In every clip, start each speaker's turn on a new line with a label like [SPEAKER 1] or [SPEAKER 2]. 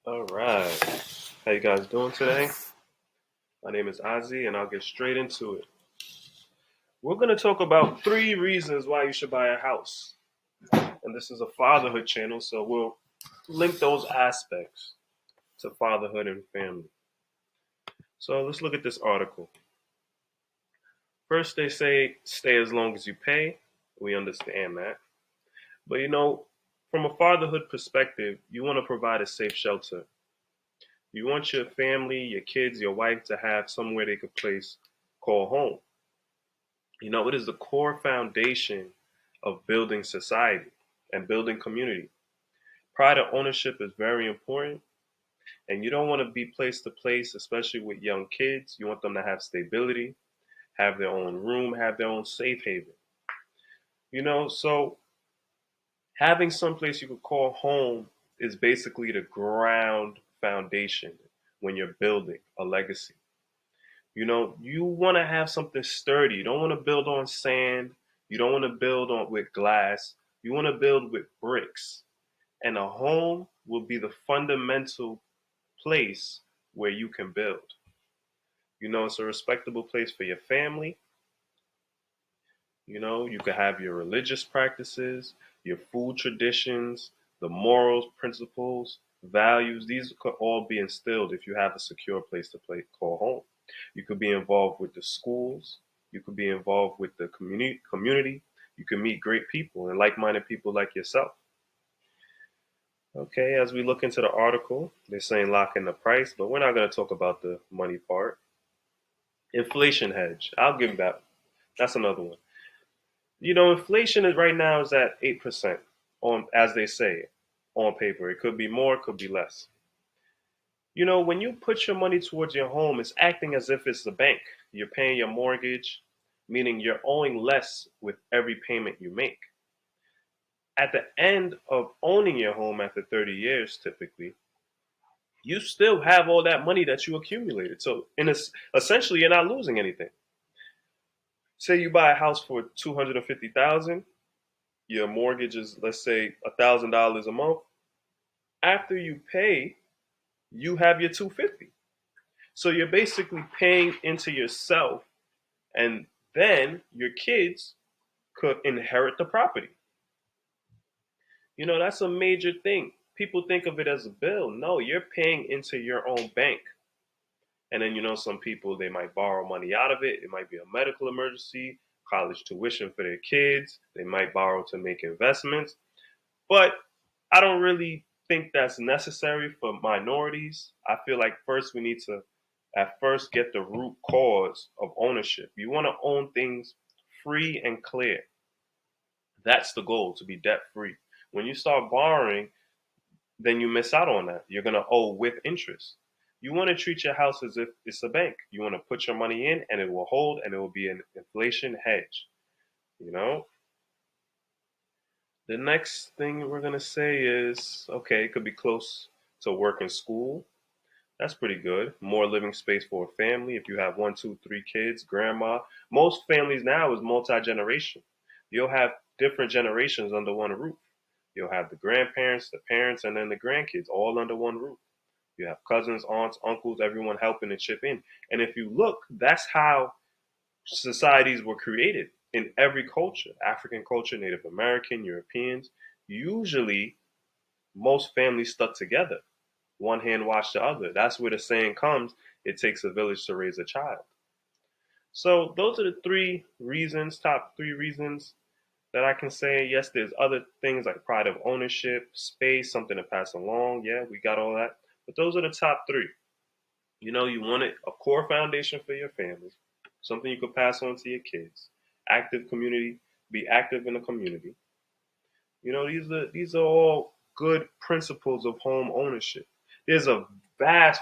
[SPEAKER 1] All right. How you guys doing today? My name is Ozzy, and I'll get straight into it. We're going to talk about 3 reasons why you should buy a house. And this is a fatherhood channel, so we'll link those aspects to fatherhood and family. So let's look at this article. First, they say stay as long as you pay. We understand that. But from a fatherhood perspective, you want to provide a safe shelter. You want your family, your kids, your wife to have somewhere they could place call home. It is the core foundation of building society and building community. Pride of ownership is very important, and you don't want to be place to place, especially with young kids. You want them to have stability, have their own room, have their own safe haven. So having someplace you could call home is basically the ground foundation when you're building a legacy. You want to have something sturdy. You don't want to build on sand. You don't want to build on with glass. You want to build with bricks. And a home will be the fundamental place where you can build. It's a respectable place for your family. You could have your religious practices, your food traditions, the morals, principles, values. These could all be instilled if you have a secure place to call home. You could be involved with the schools. You could be involved with the community. You can meet great people and like-minded people like yourself. Okay, as we look into the article, they're saying lock in the price, but we're not going to talk about the money part. Inflation hedge. I'll give that. That's another one. Inflation is right now is at 8% on, as they say, on paper. It could be more, it could be less. When you put your money towards your home, it's acting as if it's the bank. You're paying your mortgage, meaning you're owing less with every payment you make. At the end of owning your home after 30 years, typically, you still have all that money that you accumulated. So, essentially, you're not losing anything. Say you buy a house for 250,000, your mortgage is, let's say, $1,000 a month. After you pay, you have your 250. So you're basically paying into yourself, and then your kids could inherit the property. That's a major thing. People think of it as a bill. No, you're paying into your own bank. And then, some people, they might borrow money out of it. It might be a medical emergency, college tuition for their kids. They might borrow to make investments. But I don't really think that's necessary for minorities. I feel like first we need to at first get the root cause of ownership. You want to own things free and clear. That's the goal, to be debt free. When you start borrowing, then you miss out on that. You're going to owe with interest. You want to treat your house as if it's a bank. You want to put your money in and it will hold and it will be an inflation hedge. You know, the next thing we're going to say is okay, it could be close to work and school. That's pretty good. More living space for a family. If you have one, two, three kids, grandma. Most families now is multi-generation. You'll have different generations under one roof. You'll have the grandparents, the parents, and then the grandkids all under one roof. You have cousins, aunts, uncles, everyone helping to chip in. And if you look, that's how societies were created in every culture. African culture, Native American, Europeans. Usually, most families stuck together. One hand washed the other. That's where the saying comes, it takes a village to raise a child. So those are the top 3 reasons that I can say. Yes, there's other things like pride of ownership, space, something to pass along. Yeah, we got all that. But those are the top 3. You want a core foundation for your family, something you could pass on to your kids. Active community, be active in the community. These are all good principles of home ownership. There's a vast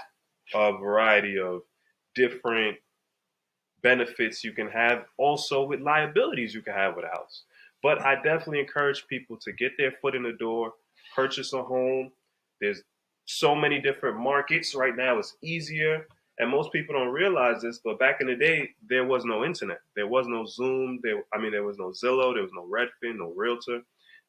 [SPEAKER 1] variety of different benefits you can have, also with liabilities you can have with a house. But I definitely encourage people to get their foot in the door, purchase a home. There's so many different markets right now. It's easier, and most people don't realize this. But back in the day, there was no internet, there was no Zoom. There was no Zillow, there was no Redfin, no Realtor.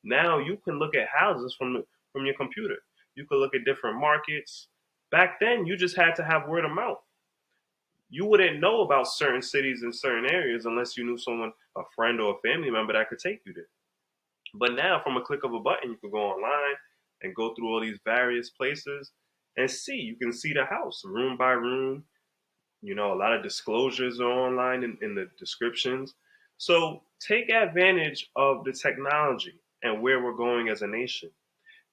[SPEAKER 1] Now you can look at houses from your computer. You could look at different markets. Back then, you just had to have word of mouth. You wouldn't know about certain cities and certain areas unless you knew someone, a friend or a family member that could take you there. But now, from a click of a button, you can go online and go through all these various places and see. You can see the house room by room. A lot of disclosures are online in the descriptions. So take advantage of the technology and where we're going as a nation.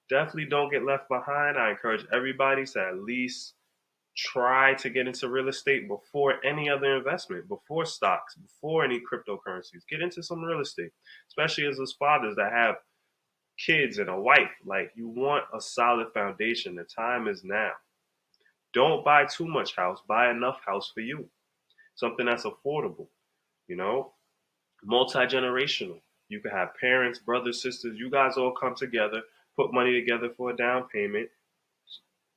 [SPEAKER 1] Definitely don't get left behind. I encourage everybody to at least try to get into real estate before any other investment, before stocks, before any cryptocurrencies. Get into some real estate, especially as those fathers that have kids and a wife. Like, you want a solid foundation. The time is now. Don't buy too much house. Buy enough house for you. Something that's affordable, you know, multi-generational. You can have parents, brothers, sisters. You guys all come together, put money together for a down payment.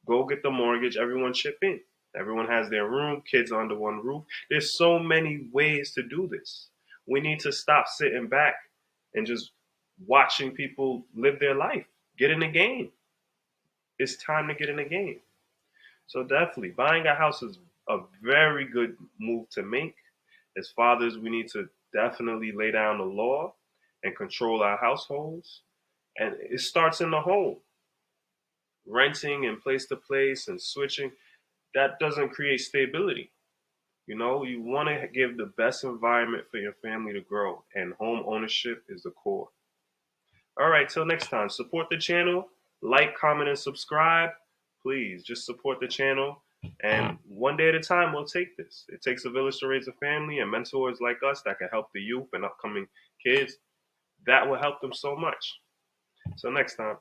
[SPEAKER 1] Go get the mortgage. Everyone chip in. Everyone has their room, kids under one roof. There's so many ways to do this. We need to stop sitting back and just watching people live their life. Get in the game. It's time to get in the game. So definitely, buying a house is a very good move to make. As fathers, we need to definitely lay down the law and control our households. And it starts in the home. Renting and place to place and switching, that doesn't create stability. You want to give the best environment for your family to grow, and home ownership is the core. All right, till next time, support the channel, like, comment, and subscribe. Please just support the channel. And one day at a time, we'll take this. It takes a village to raise a family, and mentors like us that can help the youth and upcoming kids. That will help them so much. So next time.